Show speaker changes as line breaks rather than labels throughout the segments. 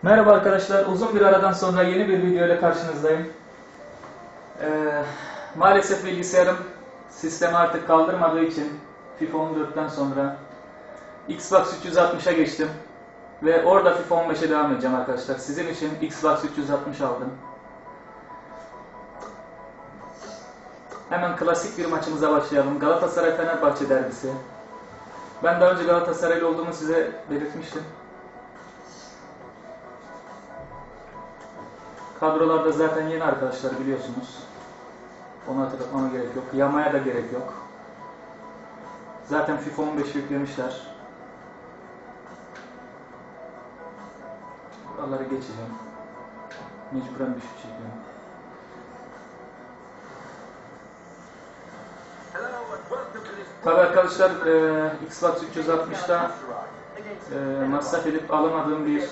Merhaba arkadaşlar, uzun bir aradan sonra yeni bir video ile karşınızdayım. Maalesef bilgisayarım sistemi artık kaldırmadığı için FIFA 14'ten sonra Xbox 360'a geçtim. Ve orada FIFA 15'e devam edeceğim arkadaşlar. Sizin için Xbox 360 aldım. Hemen klasik bir maçımıza başlayalım. Galatasaray-Fenerbahçe derbisi. Ben daha önce Galatasaraylı olduğumu size belirtmiştim. Kadrolarda zaten yeni arkadaşlar biliyorsunuz. Onu hatırlatmama gerek yok. Yamaya da gerek yok. Zaten FIFA 15 yüklemişler. Buraları geçeceğim. Mecburen bir şey çekiyorum. Tabii arkadaşlar Xbox 360'da masraf edip alamadığım bir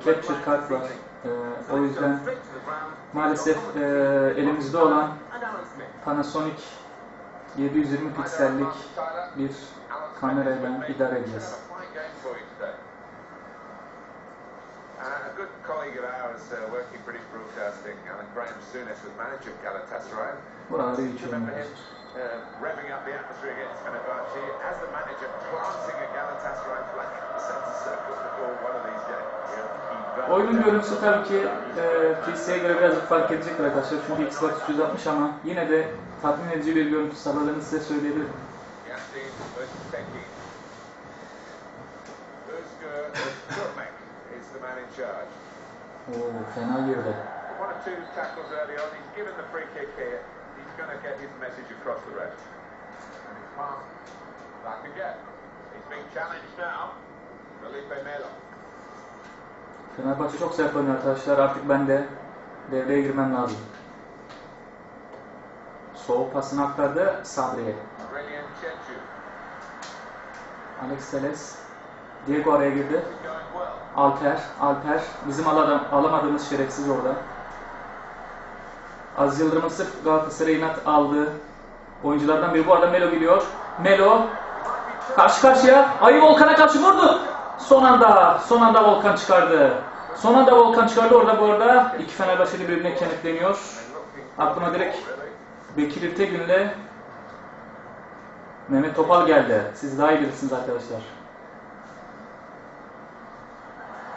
capture kart var. O yüzden maalesef elimizde olan Panasonic 720 piksellik bir kamerayla idare edeceğiz.
A good colleague of ours working British Broadcasting, Alan Graham Souness, was manager of Galatasaray.
Buraları geçiyorum.
Revving up the atmosphere against Fenerbahce as the manager planting a Galatasaray flag in the centre circle before one of these games.
Oyunun görüntüsü tabii ki PC'ye göre biraz fark edecek arkadaşlar çünkü Xbox 360 ama yine de tatmin edici bir görüntü sağladığını size söyleyebilirim. Oo, fena girdi.
One or two tackles early on. He's given the free kick here. He's going to get his message across the rest. And it's passed back again. He's being challenged now. Felipe Melo.
Fenerbahçe çok sert oynuyor arkadaşlar. Artık ben de devreye girmem lazım. Soğuk pasını aktardı Sabri'ye. Alex Telles. Diego araya girdi. Alper. Bizim alamadığımız şerefsiz orada. Aziz Yıldırım'ın sırf Galatasaray'ı inat aldığı oyunculardan biri. Bu arada Melo geliyor. Melo karşı karşıya. Ayı Volkan'a karşı vurdu. Son anda Volkan çıkardı. Orada bu arada iki Fenerbahçeli birbirine kenetleniyor. Aklıma direkt Bekir İrtegün'le Mehmet Topal geldi. Siz daha iyi bilirsiniz arkadaşlar.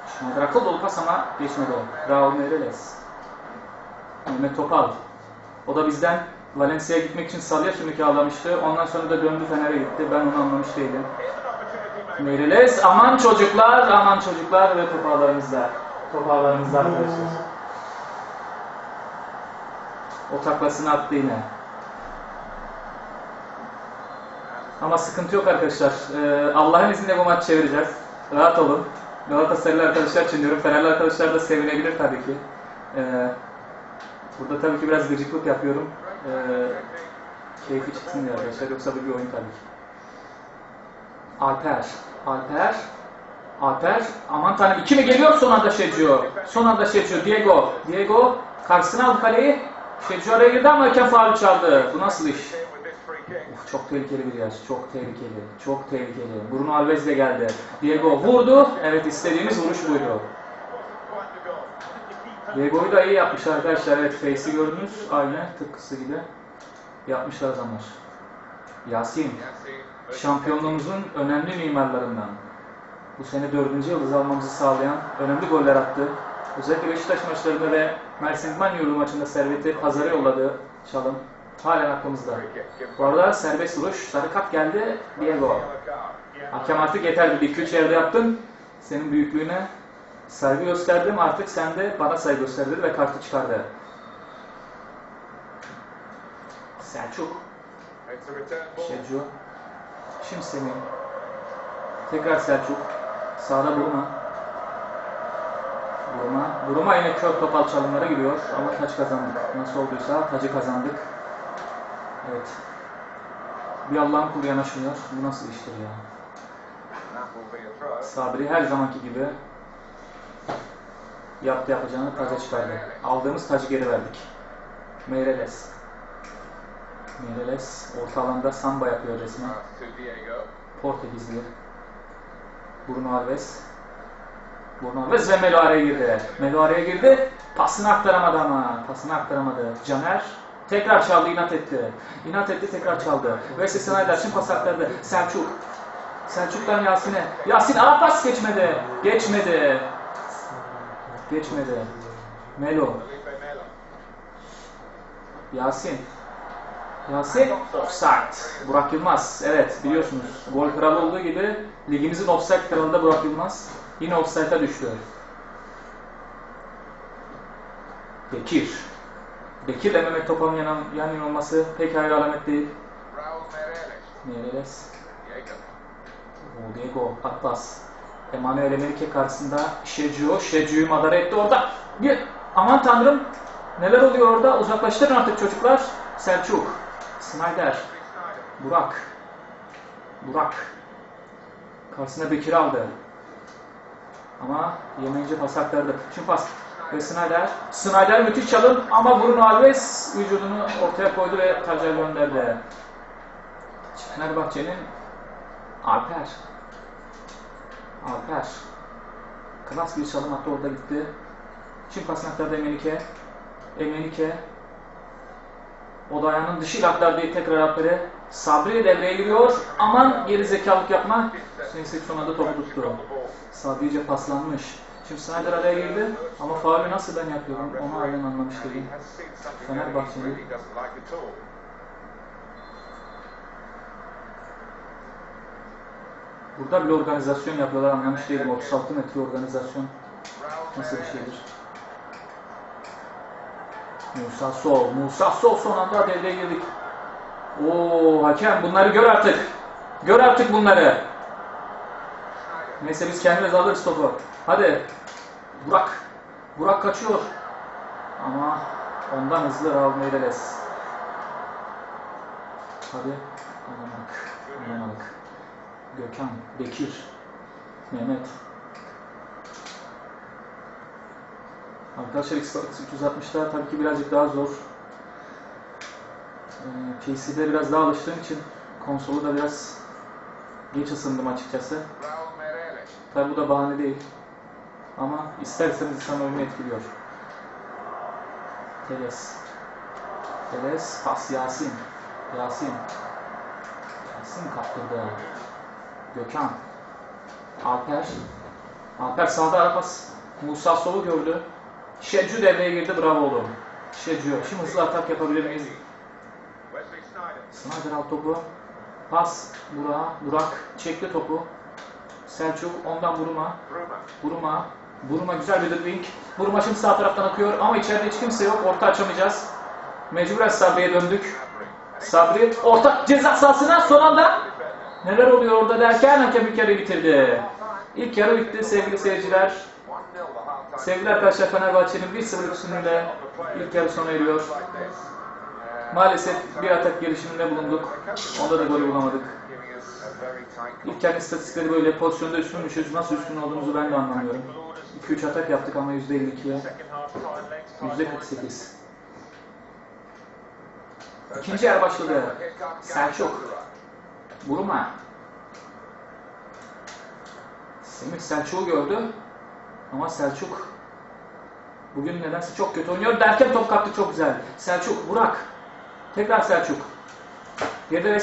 Schneider akıl dolu pas ama geçmedi. Raul Meireles. Mehmet Topal. O da bizden Valencia'ya gitmek için Salya sürümü kiralamıştı. Ondan sonra da döndü Fener'e gitti. Ben onu anlamış değilim. Meireles. Aman çocuklar ve top ağlarımızda arkadaşlar. O taklasını attı yine. Ama sıkıntı yok arkadaşlar. Allah'ın izniyle bu maç çevireceğiz. Rahat olun. Galatasaraylı arkadaşlar için diyorum. Fenerli arkadaşlar da sevinebilir tabii ki. Burada tabii ki biraz gıcıklık yapıyorum. Keyfi çıksın diye arkadaşlar. Yoksa bu bir oyun tabii ki. Alper. Aman tanrım. 2 mi geliyor? Son anda Şecio. Diego. Karşısına aldı kaleyi. Şecio araya girdi ama hakem faul çaldı. Bu nasıl iş? Çok tehlikeli bir yer. Çok tehlikeli. Bruno Alves de geldi. Diego vurdu. Evet, istediğimiz vuruş buydu. Diego'yu da iyi yapmışlar arkadaşlar. Evet, face'i gördünüz. Aynı tıpkısı gibi yapmışlar adamlar. Yasin. Şampiyonluğumuzun önemli mimarlarından. Bu sene 4. yıldız almamızı sağlayan önemli goller attı. Özellikle Beşiktaş maçlarında ve Mersin İdman Yurdu maçında Servet'i pazara yolladığı çalım halen aklımızda. Bu arada serbest vuruş, sarı kart geldi, Diego. Hakem artık yeter dedi, 2-3 yerde yaptın. Senin büyüklüğüne saygı gösterdim, artık sen de bana saygı göster ve kartı çıkardı. Selçuk. Şecu. Şimdi Semih. Tekrar Selçuk. Sağda Buruma yine kör topal çalımlara giriyor ama taç kazandık. Nasıl olduysa tacı kazandık. Evet. Bir Allah'ın kulu yanaşmıyor. Bu nasıl iştir ya? Sabri her zamanki gibi yapacağını taca çıkardı. Aldığımız tacı geri verdik. Meireles orta alanda samba yapıyor resmen. Portekizli. Bruno Alves. Bruno Alves ve Melo araya girdi. Melo araya girdi. Pasını aktaramadı ama. Pasını aktaramadı. Caner tekrar çaldı, inat etti. İnat etti, tekrar çaldı. Wesley Sneijder şimdi pas aktardı. Selçuk. Selçuk'tan Yasin'e. Yasin ara pas geçmedi. Geçmedi. Geçmedi. Melo. Yasin. Yasin offside. Burak Yılmaz. Evet biliyorsunuz. Gol kralı olduğu gibi ligimizin offside kralı da Burak Yılmaz. Yine offside'a düştü. Bekir. Bekir'le Mehmet Topal'ın yan yana olması pek hayır alamet değil. Meireles. Diego Atlas. Emmanuel Emenike karşısında Şecu'yu madara etti orada. Aman tanrım. Neler oluyor orada? Uzaklaştırın artık çocuklar. Selçuk. Sneijder. Burak. Karşısına Bekir aldı. Ama yemeyince pas aktardı. Şimdi pas. Ve Sneijder müthiş çalım ama Bruno Alves vücudunu ortaya koydu ve taca gönderdi. Fenerbahçe'nin Alper. Klas bir çalım attı, orada gitti. Şimdi pasını aktardı Emenike. O da ayağının dışıyla aktardı tekrar Alper'e. Sabri devreye giriyor. Aman geri zekalık yapma. Neyse son anda topu tuttu. Sabri iyice paslanmış. Şimdi Sneijder araya girdi ama faulü nasıl ben yapıyorum onu halen anlamış değilim. Fenerbahçe'nin burada bir organizasyon yapıyorlar, anlamış değilim. 36 metre organizasyon nasıl bir şeydir? Musa Sol son anda devreye girdik. Oo hakem bunları gör artık. Gör artık bunları. Neyse biz kendimiz alırız topu. Hadi. Burak kaçıyor. Ama ondan hızlı Raul Meireles. Hadi. Anlamadık. Gökhan, Bekir, Mehmet. Arkadaşlar Xbox 360'da tabii ki birazcık daha zor. PC'de biraz daha alıştığım için konsolu da biraz geç ısındım açıkçası. Tabii bu da bahane değil. Ama isterseniz insan oyunu etkiliyor. Teles, pas Yasin kaptırdı. Gökhan. Alper sağda ara pas. Musa Sol'u gördü. Şecu devreye girdi. Bravo oğlum. Şecu. Şimdi hızlı atak yapabilir miyiz? Sneijder al topu. Pas Burak çekti topu. Selçuk ondan Buruma güzel bir dribbling. Buruma şimdi sağ taraftan akıyor ama içeride hiç kimse yok. Orta açamayacağız. Mecburen Sabri'ye döndük. Sabri orta ceza sahasına son anda. Neler oluyor orada derken hakem ilk yarıyı bitirdi. İlk yarı bitti sevgili seyirciler. Sevgili arkadaşlar, Fenerbahçe'nin 1-0 üstünlüğüyle ilk yarı sona eriyor. Maalesef bir atak gelişiminde bulunduk. Onda da golü bulamadık. İlk yarı istatistikleri böyle pozisyonda üstünmüşüz. Nasıl üstün olduğumuzu ben de anlamıyorum. 2-3 atak yaptık ama %52'ye %48. İkinci yarı başladı. Selçuk. Buruma. Semih Selçuk'u gördü. Ama Selçuk bugün nedense çok kötü oynuyor derken top kaptı, çok güzel. Selçuk, Burak. Tekrar Selçuk. Geride ve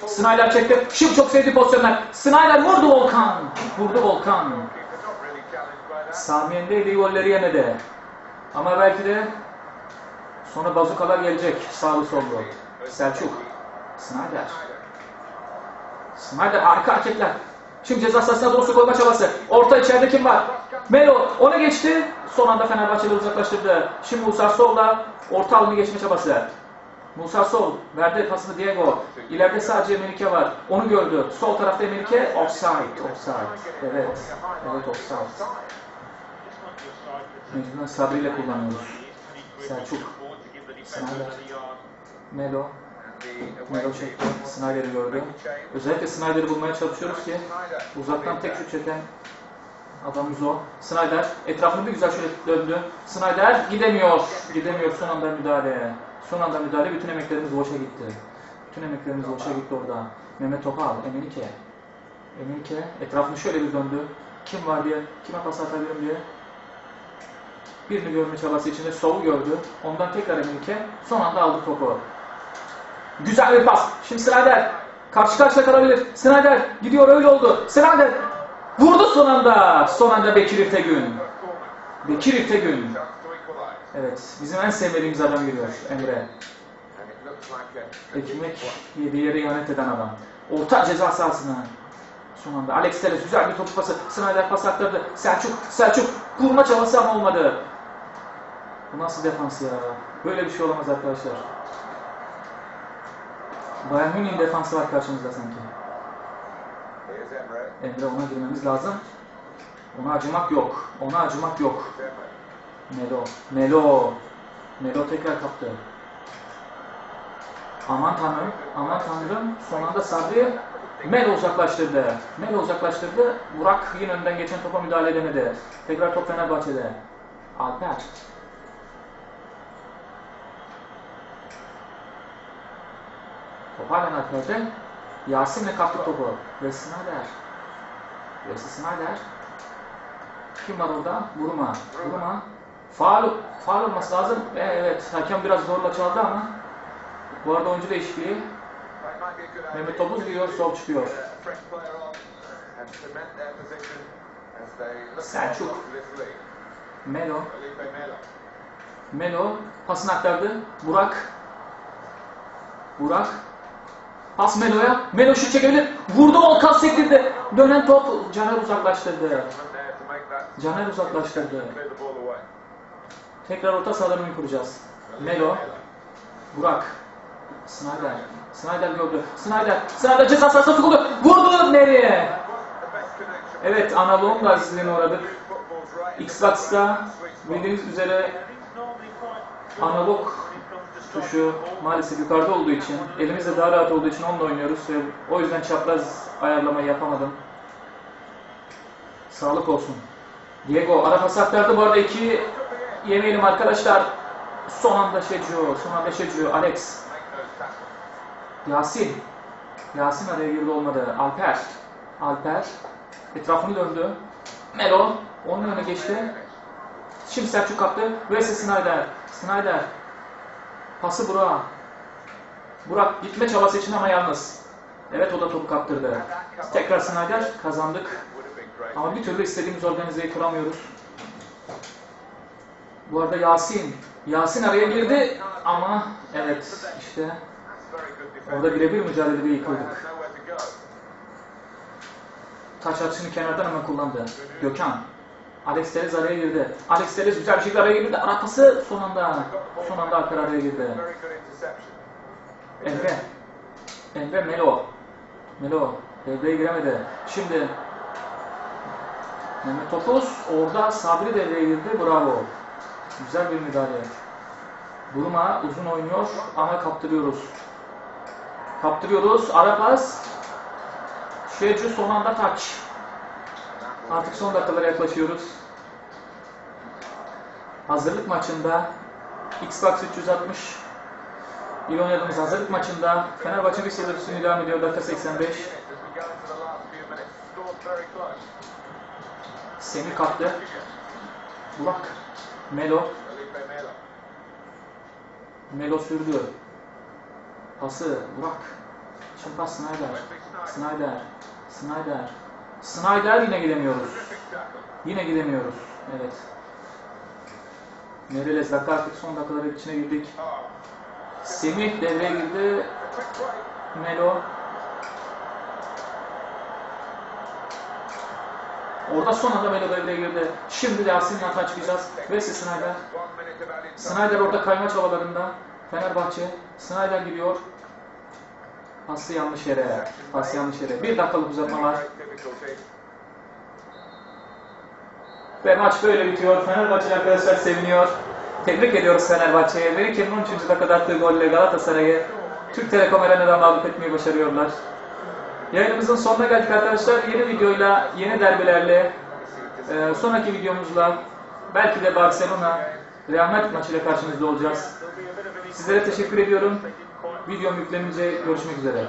Sneijder çekti. Şimdi çok sevdiği pozisyonlar. Sneijder vurdu Volkan. Samiye'nin de iyi golleri yemedi. Ama belki de sonra bazukalar gelecek sağlı sollu. Selçuk. Sneijder harika hareketler. Şimdi ceza sahasına doğru koyma çabası. Orta içeride kim var? Melo ona geçti. Son anda Fenerbahçe'de uzaklaştırdı. Şimdi Musa Sol'la orta alanı geçme çabası. Musa Sol verdi pasını Diego. İleride sadece Emenike var. Onu gördü. Sol tarafta Emenike. Offside. Evet offside. Mecburen Sabri ile kullanıyoruz. Selçuk. Sneijder. Melo çekti. Sneijder'i gördü. Özellikle Sneijder'i bulmaya çalışıyoruz ki uzaktan tek şut çeken adamımız o. Sneijder etrafını bir güzel şöyle döndü. Sneijder gidemiyor. Son anda müdahale. Bütün emeklerimiz boşa gitti. Orada. Mehmet Topal, Emenike etrafını şöyle bir döndü. Kim var diye, kime pas atabilirim diye. Birini görme çabası içinde Sov'u gördü. Ondan tekrar Enrique. Son anda aldı topu. Güzel bir pas. Şimdi Snyder. Karşı karşıya kalabilir. Snyder gidiyor, öyle oldu. Snyder vurdu son anda. Son anda Bekir İrtegün. Bekir İrtegün. Evet, bizim en sevmediğimiz adam geliyor Emre. Ekmek yediği yere ihanet eden adam. Orta ceza sahasına. Son anda Alex Telles güzel bir top pası. Snyder pas aktardı. Selçuk vurma çabası ama olmadı. Bu nasıl defans ya? Böyle bir şey olamaz arkadaşlar. Bayern Münih'in defansı var karşımızda sanki. Emre, ona girmemiz lazım. Ona acımak yok. Ona acımak yok. Melo tekrar kaptı. Aman tanrım. Son anda Sabri Melo uzaklaştırdı. Burak yine önden geçen topa müdahale edemedi. Tekrar top Fenerbahçe'de. Alper. Top halen Alper'de. Yasin'le kaptı topu. Wesley Snyder. Kim var orada? Vurma. Faul olması lazım. Evet, hakem biraz zorla çaldı ama bu arada oyuncu değişikliği. Mehmet Topuz giriyor, sol çıkıyor. Selçuk. Melo pasını aktardı. Burak. Pas Melo'ya. Melo şut çekebilir. Vurdu, Volkan sektirdi. Dönen top Caner uzaklaştırdı. Tekrar orta sahadan oyun kuracağız. Melo. Burak. Snyder gördü. Snyder ceza sahasına sokuldu. Vurdu nereye? Evet, analoğun gazisliğine uğradık. Xbox'ta bildiğiniz üzere analog tuşu maalesef yukarıda olduğu için, elimizde daha rahat olduğu için onunla oynuyoruz ve o yüzden çapraz ayarlamayı yapamadım. Sağlık olsun. Diego ara pas aktardı. Bu arada 2 yemeyelim arkadaşlar. Son anda Şecu. Alex. Yasin araya girdi, olmadı. Alper. Etrafını döndü. Melo. Onun önüne geçti. Şimdi Selçuk kaptı. Wesley Snyder. Pası Burak'a. Burak gitme çabası için ama yalnız. Evet, o da topu kaptırdı. Tekrar Snyder. Kazandık. Ama bir türlü istediğimiz organizeyi kuramıyoruz. Bu arada Yasin araya girdi ama evet işte orada birebir mücadelede yıkıldık. Taç atışını kenardan hemen kullandı. Gökhan. Alex Telles araya girdi. Alex Telles güzel bir şekilde araya girdi. Ara pası son anda Alper araya girdi. Emre Melo devreye giremedi. Şimdi Mehmet Topuz, orada Sabri devreye girdi. Bravo. Güzel bir müdahale. Buruma uzun oynuyor ama kaptırıyoruz. Ara pas. Şecu son anda taç. Artık son dakikalara yaklaşıyoruz. Hazırlık maçında Xbox 360 ile oynadığımız hazırlık maçında Fenerbahçe bir sayıda üstünlüğü devam ediyor. Dakika 85. Semih kaptı. Burak. Melo sürdü. Pası Burak. Şimdi pas Snyder yine gidemiyoruz. Evet. Nereles dakika, artık son dakikaların içine girdik. Semih devreye girdi. Melo. Orada son anda Melo devreye girdi. Şimdi de Yasin'le hata çıkacağız. Wesley Snyder orada kayma çabalarında. Fenerbahçe. Snyder gidiyor. Pası yanlış yere. 1 dakikalık uzatma var. Ve maç böyle bitiyor. Fenerbahçe arkadaşlar seviniyor. Tebrik ediyoruz Fenerbahçe'ye. Enrique'nin 13. dakikada attığı golle Galatasaray'ı Türk Telekom Arena'dan mağlup etmeyi başarıyorlar. Yayınımızın sonuna geldik arkadaşlar. Yeni videoyla, yeni derbilerle, sonraki videomuzla belki de Barcelona Real Madrid maçıyla karşınızda olacağız. Sizlere teşekkür ediyorum. Videom yüklenince görüşmek üzere.